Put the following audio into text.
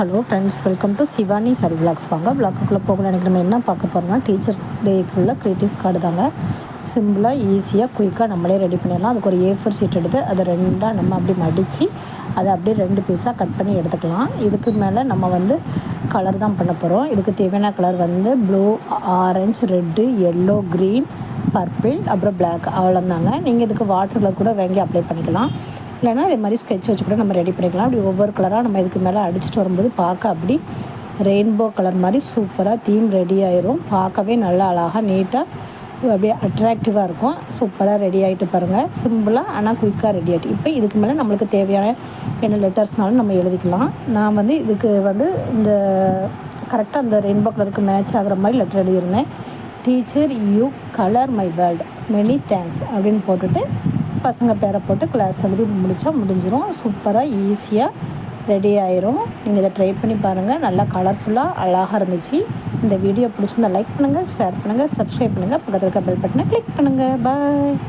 Hello friends, welcome to Shivani Hari vlogs. வாங்க விளாக்குள்ளே போகலாம். எனக்கு நம்ம என்ன பார்க்க போகிறோம்னா டீச்சர் டேக்குள்ள க்ரியேட்டிவ்ஸ் கார்டு தாங்க. சிம்பிளாக ஈஸியாக குயிக்காக நம்மளே ரெடி பண்ணிடலாம். அதுக்கு ஒரு A4 ஷீட் எடுத்து அதை ரெண்டாக நம்ம அப்படி மடித்து அதை அப்படியே 2 பீஸாக கட் பண்ணி எடுத்துக்கலாம். இதுக்கு மேலே நம்ம கலர் தான் பண்ண போகிறோம். இதுக்கு தேவையான colour blue, orange, red, yellow, green, purple, அப்புறம் பிளாக். அவ்வளோந்தாங்க. நீங்கள் இதுக்கு வாட்டர் கலர் கூட வாங்கி அப்ளை பண்ணிக்கலாம். இல்லைனா இதே மாதிரி ஸ்கெட்ச் வச்சு கூட நம்ம ரெடி பண்ணிக்கலாம். அப்படி ஒவ்வொரு கலராக நம்ம இதுக்கு மேலே அடிச்சுட்டு வரும்போது பார்க்க அப்படி ரெயின்போ கலர் மாதிரி சூப்பராக தீம் ரெடி ஆயிரும். பார்க்கவே நல்லா அழகாக நீட்டாக அப்படியே அட்ராக்டிவாக இருக்கும். சூப்பராக ரெடி ஆகிட்டு பாருங்கள். சிம்பிளாக ஆனால் குயிக்காக ரெடி ஆகிட்டு. இப்போ இதுக்கு மேலே நம்மளுக்கு தேவையான என்ன லெட்டர்ஸ்னாலும் நம்ம எழுதிக்கலாம். நான் இதுக்கு இந்த கரெக்டாக அந்த ரெயின்போ கலருக்கு மேட்ச் ஆகிற மாதிரி லெட்டர் எழுதியிருந்தேன். Teacher you colour my world, many thanks அப்படின்னு போட்டுட்டு பசங்க பேரை போட்டு கிளாஸ் எழுதி முடிஞ்சிடும். சூப்பராக ஈஸியாக ரெடி ஆயிரும். நீங்கள் இதை ட்ரை பண்ணி பாருங்கள். நல்லா கலர்ஃபுல்லாக அழகாக இருந்துச்சு. இந்த வீடியோ பிடிச்சிருந்தா லைக் பண்ணுங்கள், ஷேர் பண்ணுங்கள், சப்ஸ்கிரைப் பண்ணுங்கள், பக்கத்தில் இருக்க பெல் பட்டனை கிளிக் பண்ணுங்கள். பாய்.